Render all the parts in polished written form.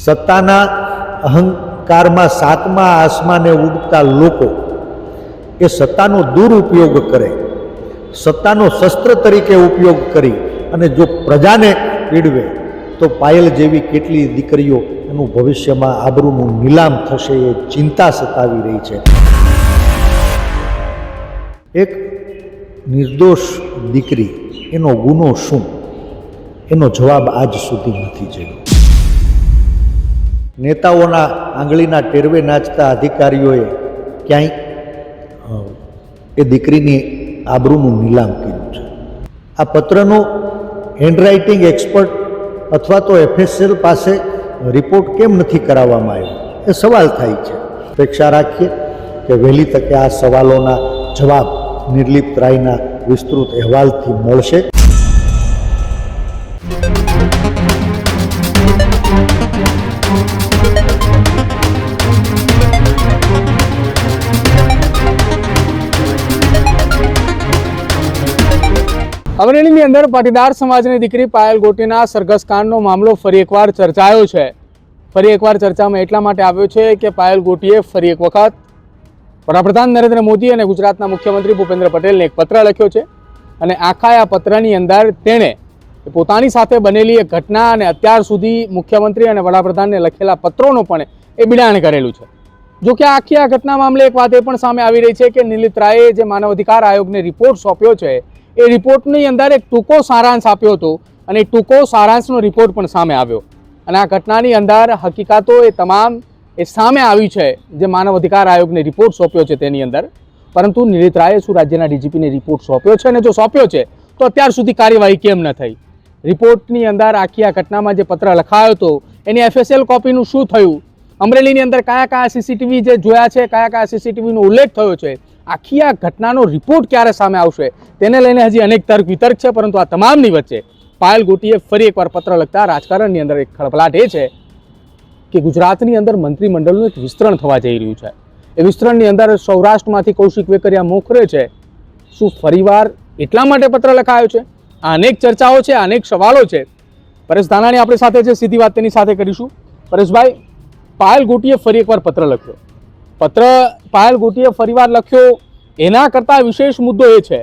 સત્તાના અહંકારમાં સાતમા આસમાને ઉડતા લોકો એ સત્તાનો દુરુપયોગ કરે, સત્તાનો શસ્ત્ર તરીકે ઉપયોગ કરી અને જો પ્રજાને પીડવે તો પાયલ જેવી કેટલી દીકરીઓ એનું ભવિષ્યમાં આબરૂનું નીલામ થશે એ ચિંતા સતાવી રહી છે. એક નિર્દોષ દીકરી, એનો ગુનો શું, એનો જવાબ આજ સુધી નથી જોયો. નેતાઓના આંગળીના ટેરવે નાચતા અધિકારીઓએ ક્યાંય એ દીકરીની આબરૂનું નીલામ કર્યું છે. આ પત્રનું હેન્ડરાઇટિંગ એક્સપર્ટ અથવા તો FSL પાસે રિપોર્ટ કેમ નથી કરાવવામાં આવ્યો એ સવાલ થાય છે. અપેક્ષા રાખીએ કે વહેલી તકે આ સવાલોના જવાબ નિર્લિપ્ત રાયના વિસ્તૃત અહેવાલથી મળશે. અમરેલીની અંદર પાટીદાર સમાજની દીકરી પાયલ ગોટીના સરઘસ કાંડનો મામલો ફરી એકવાર ચર્ચાયો છે. ફરી એકવાર ચર્ચામાં એટલા માટે આવ્યો છે કે પાયલ ગોટીએ ફરી એક વખત વડાપ્રધાન નરેન્દ્ર મોદી અને ગુજરાતના મુખ્યમંત્રી ભૂપેન્દ્ર પટેલને એક પત્ર લખ્યો છે અને આખા આ પત્રની અંદર તેણે પોતાની સાથે બનેલી એક ઘટના અને અત્યાર સુધી મુખ્યમંત્રી અને વડાપ્રધાનને લખેલા પત્રોનો પણ એ બિડાણ કરેલું છે. જો કે આખી આ ઘટના મામલે એક વાત એ પણ સામે આવી રહી છે કે નિર્લિપ્ત રાયે જે માનવ અધિકાર આયોગને રિપોર્ટ સોંપ્યો છે એ રિપોર્ટની અંદર એક ટૂંકો સારાંશ આપ્યો હતો અને એ ટૂંકો સારાંશનો રિપોર્ટ પણ સામે આવ્યો અને આ ઘટનાની અંદર હકીકતો એ તમામ એ સામે આવી છે જે માનવ અધિકાર આયોગને રિપોર્ટ સોંપ્યો છે તેની અંદર. પરંતુ નિર્લિપ્ત રાયે શું રાજ્યના ડીજીપીને રિપોર્ટ સોંપ્યો છે અને જો સોંપ્યો છે તો અત્યાર સુધી કાર્યવાહી કેમ ન થઈ? રિપોર્ટની અંદર આખી આ ઘટનામાં જે પત્ર લખાયો હતો એની FSL કોપીનું શું થયું? અમરેલીની અંદર કયા કયા CCTV જે જોયા છે, કયા કયા CCTVનો ઉલ્લેખ થયો છે, આખી આ ઘટનાનો રિપોર્ટ ક્યારે સામે આવશે તેને લઈને હજી અનેક તર્ક વિતર્ક છે. પરંતુ આ તમામની વચ્ચે પાયલ ગોટીએ ફરી એકવાર પત્ર લખતા રાજકારણની અંદર એક ખળભળાટ એ છે કે ગુજરાતની અંદર મંત્રીમંડળનું એક વિસ્તરણ થવા જઈ રહ્યું છે. એ વિસ્તરણની અંદર સૌરાષ્ટ્રમાંથી કૌશિક વેકરિયા મોખરે છે. શું ફરીવાર એટલા માટે પત્ર લખાયો છે? આ અનેક ચર્ચાઓ છે, અનેક સવાલો છે. પરેશ ધાનાણી આપણી સાથે છે, સીધી વાત તેની સાથે કરીશું. પરેશભાઈ, પાયલ ગોટીએ ફરી એકવાર પત્ર લખ્યો. પત્ર પાયલ ગોટીએ ફરીવાર લખ્યો એના કરતાં વિશેષ મુદ્દો એ છે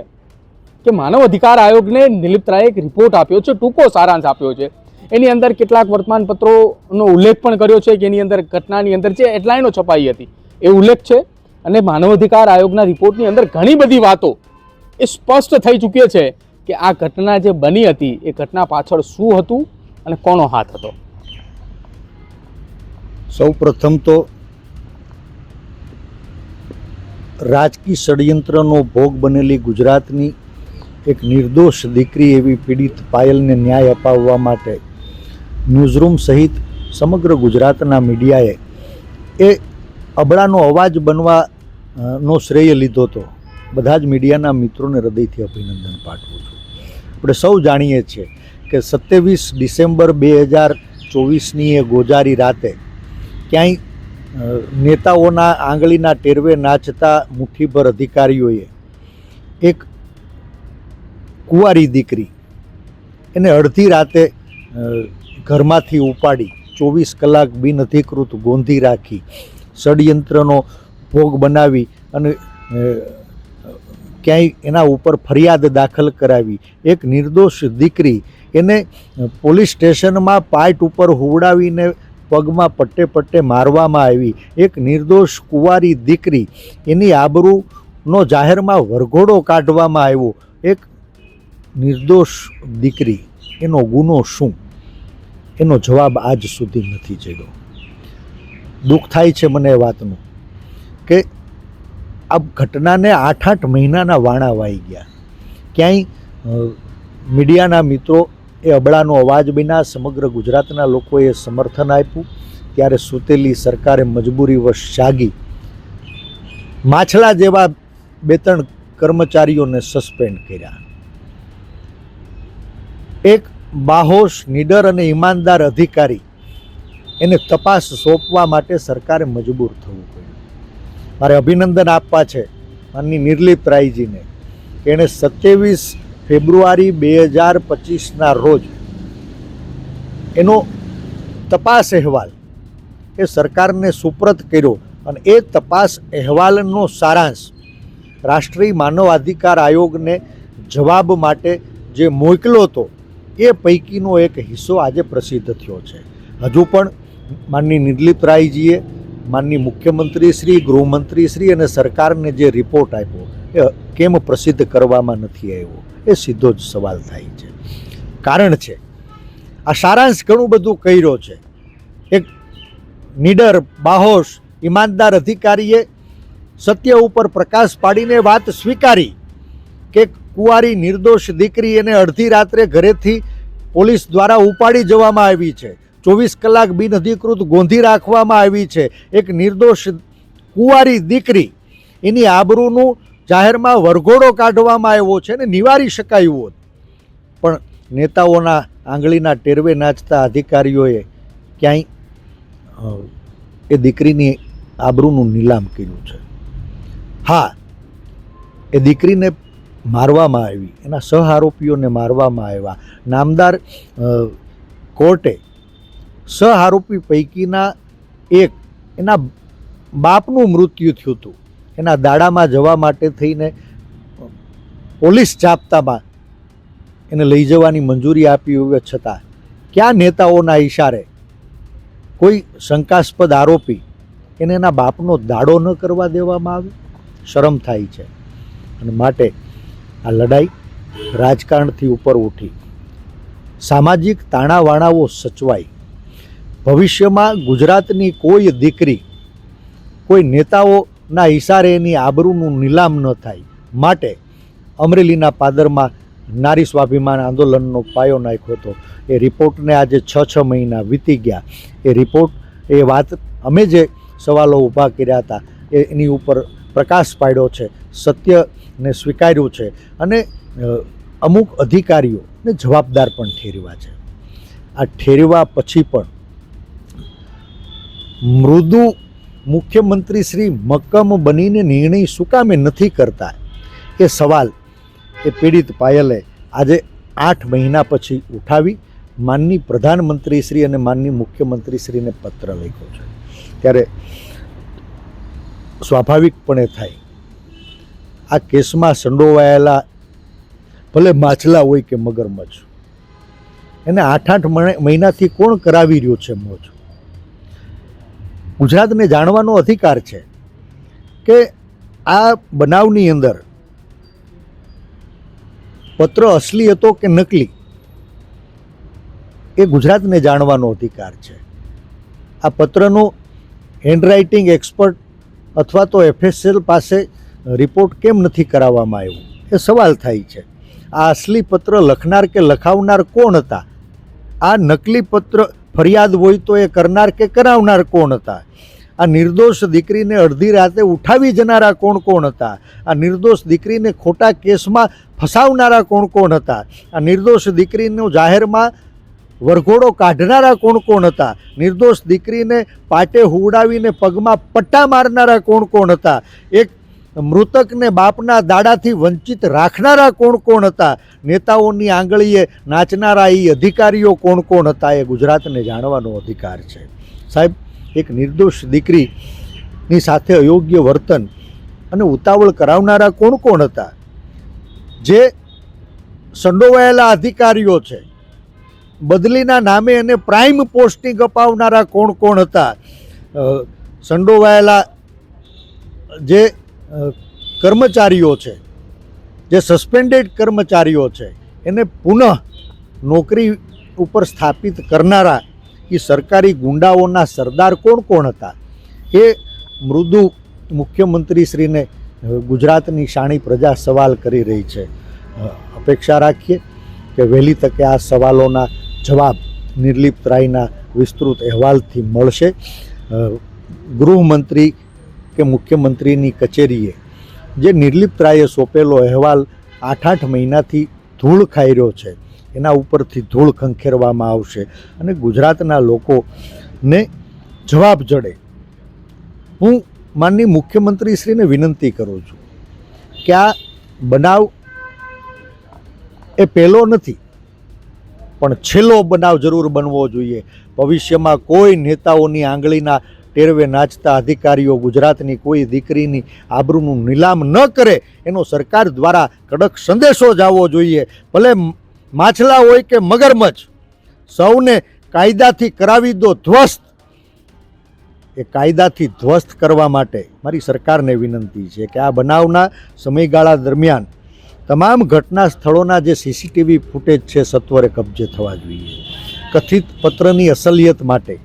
કે માનવ અધિકાર આયોગને નિર્લિપ્ત રાયે એક રિપોર્ટ આપ્યો છે, ટૂંકો સારાંશ આપ્યો છે. એની અંદર કેટલાક વર્તમાનપત્રોનો ઉલ્લેખ પણ કર્યો છે કે એની અંદર ઘટનાની અંદર જે હેડલાઇનો છપાઈ હતી એ ઉલ્લેખ છે અને માનવ અધિકાર આયોગના રિપોર્ટની અંદર ઘણી બધી વાતો એ સ્પષ્ટ થઈ ચૂકી છે કે આ ઘટના જે બની હતી એ ઘટના પાછળ શું હતું અને કોનો હાથ હતો. સૌ પ્રથમ તો રાજકીય ષડયંત્રનો ભોગ બનેલી ગુજરાતની એક નિર્દોષ દીકરી એવી પીડિત પાયલને ન્યાય અપાવવા માટે ન્યૂઝરૂમ સહિત સમગ્ર ગુજરાતના મીડિયાએ એ અબળાનો અવાજ બનવાનો શ્રેય લીધો હતો. બધા જ મીડિયાના મિત્રોને હૃદયથી અભિનંદન પાઠવું છું. આપણે સૌ જાણીએ છીએ કે 27 ડિસેમ્બર 2024ની એ ગોજારી રાતે ક્યાંય નેતાઓના આંગળીના ટેરવે નાચતા મુઠ્ઠીભર અધિકારીઓએ એક કુંવારી દીકરી એને અડધી રાતે ઘરમાંથી ઉપાડી 24 કલાક બિનઅધિકૃત ગોંધી રાખી ષડયંત્રનો ભોગ બનાવી અને ક્યાંય એના ઉપર ફરિયાદ દાખલ કરાવી એક નિર્દોષ દીકરી એને પોલીસ સ્ટેશનમાં પાઇટ ઉપર હુવડાવીને પગમાં પટ્ટે પટ્ટે મારવામાં આવી. એક નિર્દોષ કુંવારી દીકરી એની આબરૂનો જાહેરમાં વરઘોડો કાઢવામાં આવ્યો. એક નિર્દોષ દીકરી, એનો ગુનો શું, એનો જવાબ આજ સુધી નથી જોયો. દુઃખ થાય છે મને એ વાતનું કે આ ઘટનાને 8-8 મહિનાના વાણા વાઈ ગયા. ક્યાંય મીડિયાના મિત્રો એ અબળાનો અવાજ બન્યા, સમગ્ર ગુજરાતના લોકોએ સમર્થન આપ્યું. ત્યારે સૂતેલી સરકારે મજબૂરીવશ જાગી માછલા જેવા 2-3 કર્મચારીઓને સસ્પેન્ડ કર્યા. એક બાહોશ, નીડર અને ઈમાનદાર અધિકારી એને તપાસ સોંપવા માટે સરકારે મજબૂર થવું પડ્યું. મારે અભિનંદન આપવા છે માનની નિર્લિપ્ત રાયજીને કે એણે 27 ફેબ્રુઆરી 2025ના રોજ એનો તપાસ અહેવાલ એ સરકારને સુપ્રત કર્યો અને એ તપાસ અહેવાલનો સારાંશ રાષ્ટ્રીય માનવ અધિકાર આયોગને જવાબ માટે જે મોકલ્યો હતો એ પૈકીનો એક હિસ્સો આજે પ્રસિદ્ધ થયો છે. હજુ પણ માનની નિર્લિપ્ત રાયજીએ માનની મુખ્યમંત્રી શ્રી, ગૃહમંત્રી શ્રી અને સરકારને જે રિપોર્ટ આપ્યો એ કેમ પ્રસિદ્ધ કરવામાં નથી આવ્યો એ સીધો જ સવાલ થાય છે. કારણ છે આ સારાંશ ઘણું બધું કર્યો છે. એક નીડર, બાહોશ, ઈમાનદાર અધિકારીએ સત્ય ઉપર પ્રકાશ પાડીને વાત સ્વીકારી કે કુંવારી નિર્દોષ દીકરી એને અડધી રાત્રે ઘરેથી પોલીસ દ્વારા ઉપાડી જવામાં આવી છે, 24 કલાક બિનઅધિકૃત ગોંધી રાખવામાં આવી છે. એક નિર્દોષ કુંવારી દીકરી, એની આબરૂનું જાહેરમાં વરઘોડો કાઢવામાં આવ્યો છે ને નિવારી શકાયું હોત, પણ નેતાઓના આંગળીના ટેરવે નાચતા અધિકારીઓએ ક્યાંય એ દીકરીની આબરૂનું નીલામ કર્યું છે. હા, એ દીકરીને મારવામાં આવી, એના સહ આરોપીઓને મારવામાં આવ્યા. નામદાર કોર્ટે સહ આરોપી પૈકીના એક, એના બાપનું મૃત્યુ થયું હતું. એના દાડામાં જવા માટે થઈને પોલીસ જાપ્તામાં એને લઈ જવાની મંજૂરી આપી હોવા છતાં ક્યાં નેતાઓના ઈશારે કોઈ શંકાસ્પદ આરોપી એને એના બાપનો દાડો ન કરવા દેવામાં આવે? શરમ થાય છે. અને માટે આ લડાઈ રાજકારણથી ઉપર ઉઠી, સામાજિક તાણાવાણાઓ સચવાઈ, ભવિષ્યમાં ગુજરાતની કોઈ દીકરી કોઈ નેતાઓના ઈશારે એની આબરૂનું નીલામ ન થાય માટે અમરેલીના પાદરમાં નારી સ્વાભિમાન આંદોલનનો પાયો નાખ્યો હતો. એ રિપોર્ટને આજે 6 મહિના વીતી ગયા. એ રિપોર્ટ, એ વાત, અમે જે સવાલો ઊભા કર્યા હતા એની ઉપર પ્રકાશ પાડ્યો છે, સત્યને સ્વીકાર્યું છે અને અમુક અધિકારીઓને જવાબદાર પણ ઠેરવ્યા છે. આ ઠેરવા પછી પણ મૃદુ મુખ્યમંત્રી શ્રી મક્કમ બનીને નિર્ણય શું કામે નથી કરતા એ સવાલ એ પીડિત પાયલે આજે 8 મહિના પછી ઉઠાવી માનની પ્રધાનમંત્રી શ્રી અને માનની મુખ્યમંત્રી શ્રીને પત્ર લખ્યો છે. ત્યારે સ્વાભાવિકપણે થાય, આ કેસમાં સંડોવાયેલા ભલે માછલા હોય કે મગરમચ્છ, એને 8 મહિનાથી કોણ કરાવી રહ્યું છે મોજ? ગુજરાતને જાણવાનો અધિકાર છે કે આ બનાવની અંદર પત્ર અસલી હતો કે નકલી, એ ગુજરાતને જાણવાનો અધિકાર છે. આ પત્રનું હેન્ડરાઇટિંગ એક્સપર્ટ અથવા તો FSL પાસે રિપોર્ટ કેમ નથી કરાવવામાં આવ્યો એ સવાલ થાય છે. આ અસલી પત્ર લખનાર કે લખાવનાર કોણ હતા? આ નકલી પત્ર ફરિયાદ હોય તો એ કરનાર કે કરાવનાર કોણ હતા? આ નિર્દોષ દીકરીને અડધી રાતે ઉઠાવી જનારા કોણ કોણ હતા? આ નિર્દોષ દીકરીને ખોટા કેસમાં ફસાવનારા કોણ કોણ હતા? આ નિર્દોષ દીકરીનો જાહેરમાં વરઘોડો કાઢનારા કોણ કોણ હતા? નિર્દોષ દીકરીને પાટે હુવડાવીને પગમાં પટ્ટા મારનારા કોણ કોણ હતા? એક મૃતકને બાપના દાડાથી વંચિત રાખનારા કોણ કોણ હતા? નેતાઓની આંગળીએ નાચનારા એ અધિકારીઓ કોણ કોણ હતા? એ ગુજરાતને જાણવાનો અધિકાર છે. સાહેબ, એક નિર્દોષ દીકરીની સાથે અયોગ્ય વર્તન અને ઉતાવળ કરાવનારા કોણ કોણ હતા? જે સંડોવાયેલા અધિકારીઓ છે, બદલીના નામે એને પ્રાઇમ પોસ્ટિંગ અપાવનારા કોણ કોણ હતા? સંડોવાયેલા જે કર્મચારીઓ છે, જે સસ્પેન્ડેડ કર્મચારીઓ છે, એને પુનઃ નોકરી ઉપર સ્થાપિત કરનારા એ સરકારી ગુંડાઓના સરદાર કોણ કોણ હતા? એ મૃદુ મુખ્યમંત્રીશ્રીને ગુજરાતની શાણી પ્રજા સવાલ કરી રહી છે. અપેક્ષા રાખીએ કે વહેલી તકે આ સવાલોના જવાબ નિર્લિપ્ત રાયના વિસ્તૃત અહેવાલથી મળશે. ગૃહમંત્રી કે મુખ્યમંત્રીની કચેરીએ જે નિર્લિપ્ત રાયે સોંપેલો અહેવાલ 8 મહિનાથી ધૂળ ખાઈ રહ્યો છે, એના ઉપરથી ધૂળ ખંખેરવામાં આવશે અને ગુજરાતના લોકોને જવાબ જડે. હું માનની મુખ્યમંત્રીશ્રીને વિનંતી કરું છું કે આ બનાવ એ પહેલો નથી. પણ છેલ્લો બનાવ જરૂર બનવો જોઈએ. ભવિષ્યમાં કોઈ નેતાઓની આંગળીના ટેરવે નાચતા અધિકારીઓ ગુજરાતની કોઈ દીકરીની આબરૂનું નીલામ ન કરે એનો સરકાર દ્વારા કડક સંદેશો જ આવવો જોઈએ. ભલે માછલા હોય કે મગરમચ્છ, સૌને કાયદાથી કરાવી દો ધ્વસ્ત. એ કાયદાથી ધ્વસ્ત કરવા માટે મારી સરકારને વિનંતી છે કે આ બનાવના સમયગાળા દરમિયાન તમામ ઘટના સ્થળોના જે સીસીટીવી ફૂટેજ છે સત્વરે કબજે થવા જોઈએ. કથિત પત્રની અસલિયત માટે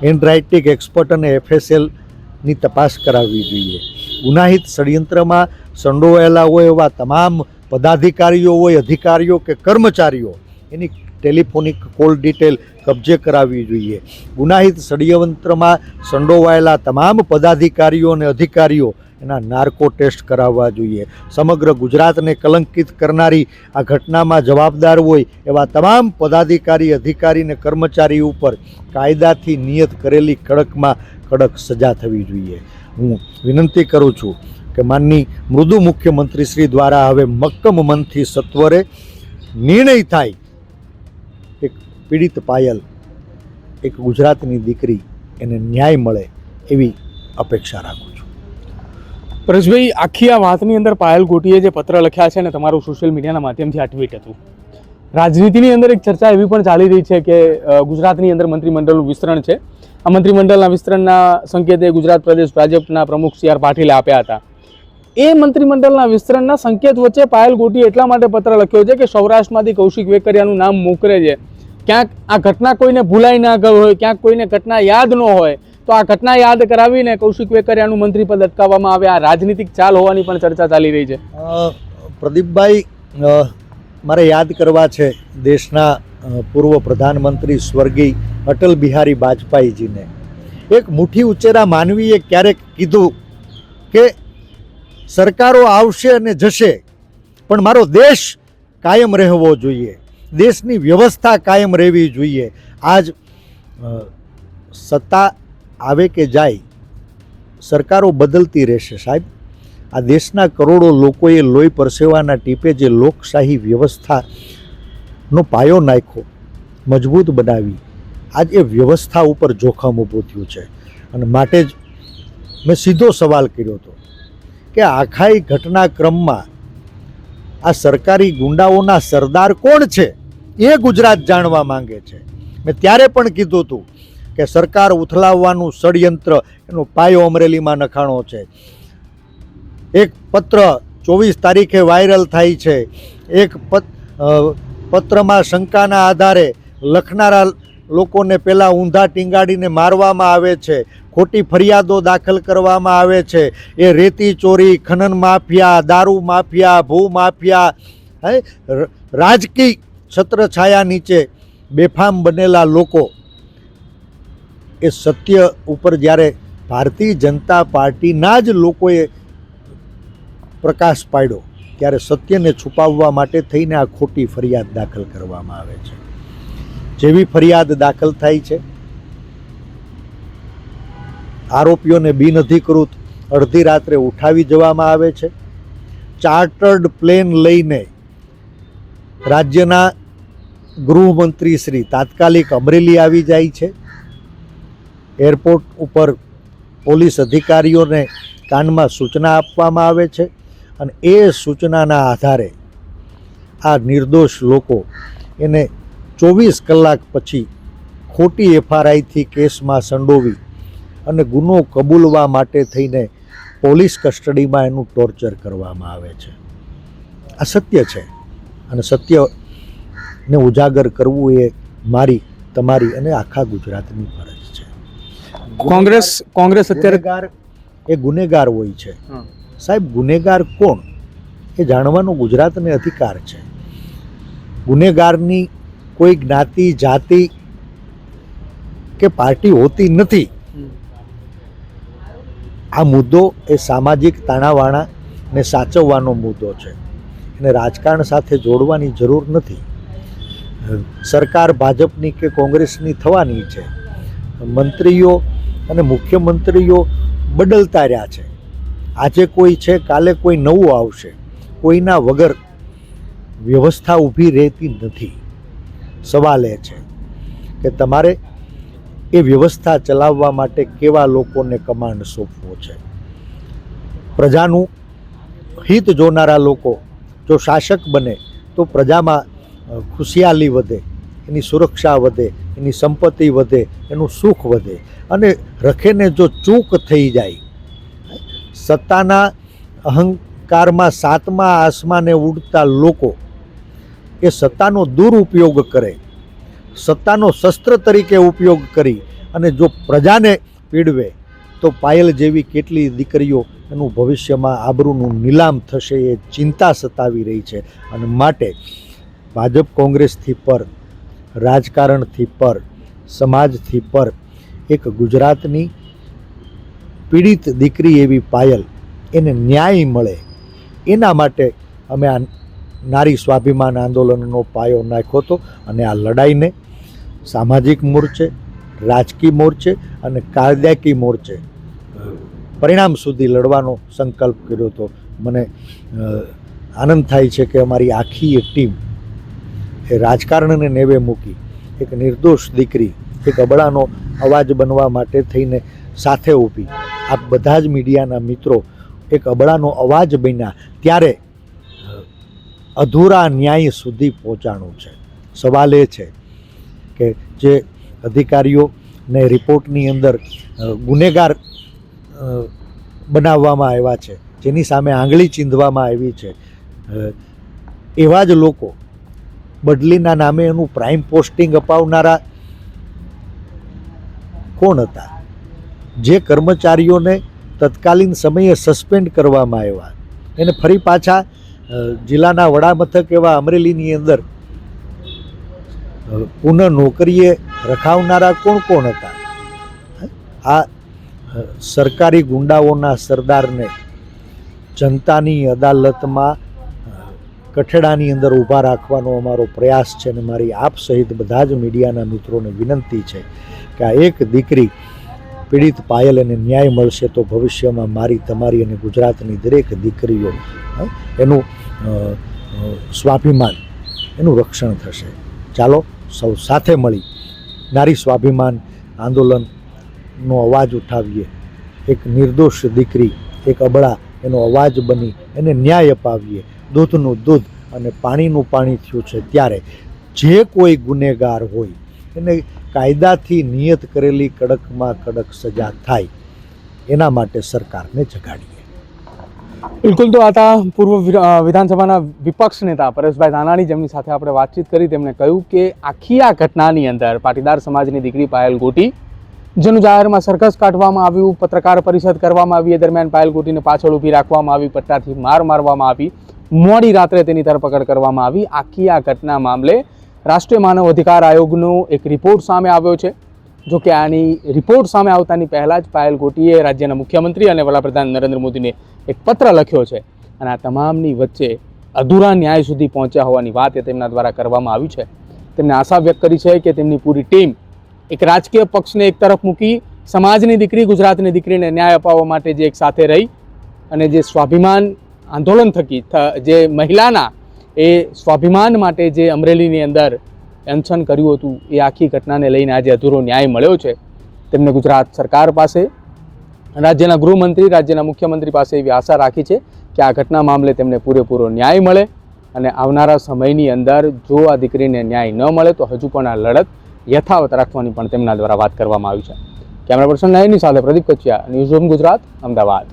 હેન્ડરાઇટિંગ એક્સપર્ટ અને FSLની તપાસ કરાવવી જોઈએ. ગુનાહિત ષડયંત્રમાં સંડોવાયેલા હોય એવા તમામ પદાધિકારીઓ હોય, અધિકારીઓ કે કર્મચારીઓ, એની ટેલિફોનિક કોલ ડિટેલ કબજે કરાવવી જોઈએ. ગુનાહિત ષડયંત્રમાં સંડોવાયેલા તમામ પદાધિકારીઓ અને અધિકારીઓ એના નાર્કો ટેસ્ટ કરાવવા જોઈએ. સમગ્ર ગુજરાતને કલંકિત કરનારી આ ઘટનામાં જવાબદાર હોય એવા તમામ પદાધિકારી, અધિકારી અને કર્મચારી ઉપર કાયદાથી નિયત કરેલી કડકમાં કડક સજા થવી જોઈએ. હું વિનંતી કરું છું કે માનની મૃદુ મુખ્યમંત્રી શ્રી દ્વારા હવે મક્કમ મનથી સત્વરે નિર્ણય થાય. એક પીડિત પાયલ, એક ગુજરાતની દીકરી, એને ન્યાય મળે એવી અપેક્ષા રાખું છું. પરેશભાઈ, આખી આ વાતની અંદર પાયલ ગોટીએ જે પત્ર લખ્યા છે ને તમારું સોશિયલ મીડિયાના માધ્યમથી આ ટ્વીટ હતું, રાજનીતિની અંદર એક ચર્ચા એવી પણ ચાલી રહી છે કે ગુજરાતની અંદર મંત્રીમંડળનું વિસ્તરણ છે. આ મંત્રીમંડળના વિસ્તરણના સંકેતે ગુજરાત પ્રદેશ ભાજપના પ્રમુખ CR પાટીલે આપ્યા હતા. એ મંત્રીમંડળના વિસ્તરણના સંકેત વચ્ચે પાયલ ગોટીએ એટલા માટે પત્ર લખ્યો છે કે સૌરાષ્ટ્રમાંથી કૌશિક વેકરિયાનું નામ મોકલે છે. ક્યાંક આ ઘટના કોઈને ભૂલાઈ ના ગઈ હોય, ક્યાંક કોઈને ઘટના યાદ ન હોય, તો આ ઘટના યાદ કરાવીને કૌશિક વેકરિયાનું મંત્રીપદ અટકાવવામાં આવે. આ રાજનીતિક ચાલ હોવાની પણ ચર્ચા ચાલી રહી છે. પ્રદીપભાઈ, મારે યાદ કરવા છે દેશના પૂર્વ પ્રધાનમંત્રી સ્વર્ગીય અટલ બિહારી વાજપેયીજીને. એક મુઠ્ઠી ઉચેરા માનવીએ ક્યારેક કીધું કે સરકારો આવશે અને જશે, પણ મારો દેશ કાયમ રહેવો જોઈએ, દેશની વ્યવસ્થા કાયમ રહેવી જોઈએ. આજ સત્તા આવે કે જાય, સરકારો બદલતી રહેશે સાહેબ. આ દેશના કરોડો લોકોએ લોહી પરસેવાના ટીપે જે લોકશાહી વ્યવસ્થાનો પાયો નાખ્યો, મજબૂત બનાવી, આજ એ વ્યવસ્થા ઉપર જોખમ ઊભું થયું છે. અને માટે જ મેં સીધો સવાલ કર્યો હતો કે આખાઈ ઘટનાક્રમમાં આ સરકારી ગુંડાઓના સરદાર કોણ છે એ ગુજરાત જાણવા માંગે છે. મેં ત્યારે પણ કીધું હતું કે સરકાર ઉથલાવવાનું ષડયંત્ર, એનો પાયો અમરેલીમાં નખાણો છે. એક પત્ર 24 તારીખે વાયરલ થાય છે. એક પત્રમાં શંકાના આધારે લખનારા લોકોને પહેલાં ઊંધા ટીંગાડીને મારવામાં આવે છે, ખોટી ફરિયાદો દાખલ કરવામાં આવે છે. એ રેતી ચોરી, ખનન માફિયા, દારૂ માફિયા, ભૂ માફિયા, રાજકીય છત્રછાયા નીચે બેફામ બનેલા લોકો, એ સત્ય ઉપર જ્યારે ભારતીય જનતા પાર્ટીના જ લોકોએ પ્રકાશ પાડ્યો ત્યારે સત્યને છુપાવવા માટે થઈને આ ખોટી ફરિયાદ દાખલ કરવામાં આવે છે. જેવી ફરિયાદ દાખલ થાય છે, આરોપીઓને બિનઅધિકૃત અડધી રાત્રે ઉઠાવી જવામાં આવે છે. ચાર્ટર્ડ પ્લેન લઈને રાજ્યના ગૃહમંત્રી શ્રી તાત્કાલિક અમરેલી આવી જાય છે. એરપોર્ટ ઉપર પોલીસ અધિકારીઓને કાનમાં સૂચના આપવામાં આવે છે અને એ સૂચનાના આધારે આ નિર્દોષ લોકો એને 24 કલાક પછી ખોટી FRIથી કેસમાં સંડોવી અને ગુનો કબૂલવા માટે થઈને પોલીસ કસ્ટડીમાં એનું ટોર્ચર કરવામાં આવે છે. આ સત્ય છે અને સત્યને ઉજાગર કરવું એ મારી, તમારી અને આખા ગુજરાતની ફરજ છે. કોંગ્રેસ અત્યારે એ ગુનેગાર હોય છે સાહેબ. ગુનેગાર કોણ એ જાણવાનો ગુજરાતને અધિકાર છે. ગુનેગારની કોઈ જ્ઞાતિ, જાતિ કે પાર્ટી હોતી નથી. આ મુદ્દો એ સામાજિક તાણાવાણાને સાચવવાનો મુદ્દો છે. એને રાજકારણ સાથે જોડવાની જરૂર નથી. સરકાર ભાજપની કે કોંગ્રેસની થવાની છે. મંત્રીઓ અને મુખ્યમંત્રીઓ બદલતા રહ્યા છે. આજે કોઈ છે, કાલે કોઈ નવું આવશે. કોઈના વગર વ્યવસ્થા ઊભી રહેતી નથી. સવાલ એ છે કે તમારે એ વ્યવસ્થા ચલાવવા માટે કેવા લોકોને કમાન્ડ સોંપવો છે. પ્રજાનું હિત જોનારા લોકો જો શાસક બને તો પ્રજામાં ખુશિયાલી વધે, એની સુરક્ષા વધે, એની સંપત્તિ વધે, એનું સુખ વધે. અને રખેને જો ચૂક થઈ જાય, સત્તાના અહંકારમાં સાતમા આસમાને ઉડતા લોકો એ સત્તાનો દુરુપયોગ કરે, સત્તાનો શસ્ત્ર તરીકે ઉપયોગ કરી અને જો પ્રજાને પીડવે તો પાયલ જેવી કેટલી દીકરીઓ એનું ભવિષ્યમાં આબરૂનું નીલામ થશે એ ચિંતા સતાવી રહી છે. અને માટે ભાજપ કોંગ્રેસથી પર, રાજકારણથી પર, સમાજથી પર એક ગુજરાતની પીડિત દીકરી એવી પાયલ એને ન્યાય મળે એના માટે અમે આ નારી સ્વાભિમાન આંદોલનનો પાયો નાખ્યો હતો. અને આ લડાઈને સામાજિક મોરચે, રાજકીય મોરચે અને કાયદાકીય મોરચે પરિણામ સુધી લડવાનો સંકલ્પ કર્યો હતો. મને આનંદ થાય છે કે અમારી આખી એક ટીમ એ રાજકારણને નેવે મૂકી એક નિર્દોષ દીકરી, એક અબળાનો અવાજ બનવા માટે થઈને સાથે ઊભી. આપ બધા જ મીડિયાના મિત્રો એક અબળાનો અવાજ બન્યા ત્યારે અધૂરા ન્યાય સુધી પહોંચાડવું છે. સવાલ એ છે કે જે અધિકારીઓને રિપોર્ટની અંદર ગુનેગાર બનાવવામાં આવ્યા છે, જેની સામે આંગળી ચીંધવામાં આવી છે, એવા જ લોકો બદલીના નામે એનું પ્રાઇમ પોસ્ટિંગ અપાવનારા કોણ હતા? જે કર્મચારીઓને તત્કાલીન સમયે સસ્પેન્ડ કરવામાં આવ્યા એને ફરી પાછા જિલ્લાના વડામથક એવા અમરેલીની અંદર પુનઃ નોકરીએ રખાવનારા કોણ કોણ હતા? આ સરકારી ગુંડાઓના સરદારને જનતાની અદાલતમાં કઠેડાની અંદર ઊભા રાખવાનો અમારો પ્રયાસ છે. અને મારી આપ સહિત બધા જ મીડિયાના મિત્રોને વિનંતી છે કે આ એક દીકરી પીડિત પાયલ એને ન્યાય મળશે તો ભવિષ્યમાં મારી, તમારી અને ગુજરાતની દરેક દીકરીઓ એનું સ્વાભિમાન, એનું રક્ષણ થશે. ચાલો સૌ સાથે મળી નારી સ્વાભિમાન આંદોલનનો અવાજ ઉઠાવીએ. એક નિર્દોષ દીકરી, એક અબળા એનો અવાજ બની એને ન્યાય અપાવીએ. દૂધનું દૂધ અને પાણીનું પાણી થયું છે ત્યારે જે કોઈ ગુનેગાર હોય એને કાયદાથી નિયત કરેલી કડકમાં કડક સજા થાય એના માટે સરકારને જગાડીએ. બિલકુલ. તો હતા પૂર્વ વિધાનસભાના વિપક્ષ નેતા પરેશભાઈ ધાનાણી, જેમની સાથે આપણે વાતચીત કરી. તેમણે કહ્યું કે આખી આ ઘટનાની અંદર પાટીદાર સમાજની દીકરી પાયલ ગોટી, જેનું જાહેરમાં સરઘસ કાઢવામાં આવ્યું, પત્રકાર પરિષદ કરવામાં આવી, એ દરમિયાન પાયલ ગોટીને પાછળ ઊભી રાખવામાં આવી, પટ્ટાથી માર મારવામાં આવી, મોડી રાત્રે તેની ધરપકડ કરવામાં આવી. આખી આ ઘટના મામલે રાષ્ટ્રીય માનવ અધિકાર આયોગનો એક રિપોર્ટ સામે આવ્યો છે. જો કે આની રિપોર્ટ સામે આવતાની પહેલાં જ પાયલ ગોટીએ રાજ્યના મુખ્યમંત્રી અને વડાપ્રધાન નરેન્દ્ર મોદીને એક પત્ર લખ્યો છે. અને આ તમામની વચ્ચે અધૂરા ન્યાય સુધી પહોંચ્યા હોવાની વાત એ તેમના દ્વારા કરવામાં આવી છે. તેમણે આશા વ્યક્ત કરી છે કે તેમની પૂરી ટીમ એક રાજકીય પક્ષને એક તરફ મૂકી સમાજની દીકરી, ગુજરાતની દીકરીને ન્યાય અપાવવા માટે જે એક સાથે રહી અને જે સ્વાભિમાન આંદોલન થકી જે મહિલાના એ સ્વાભિમાન માટે જે અમરેલીની અંદર અનશન કર્યું હતું, એ આખી ઘટનાને લઈને આજે અધૂરો ન્યાય મળ્યો છે. તેમને ગુજરાત સરકાર પાસે, રાજ્યના ગૃહમંત્રી, રાજ્યના મુખ્યમંત્રી પાસે એવી આશા રાખી છે કે આ ઘટના મામલે તેમને પૂરેપૂરો ન્યાય મળે. અને આવનારા સમયની અંદર જો આ દીકરીને ન્યાય ન મળે તો હજુ પણ આ લડત યથાવત રાખવાની પણ તેમના દ્વારા વાત કરવામાં આવી છે. કેમેરા પર્સન નયનની સાથે પ્રદીપ કચ્છિયા, ન્યૂઝ રૂમ ગુજરાત, અમદાવાદ.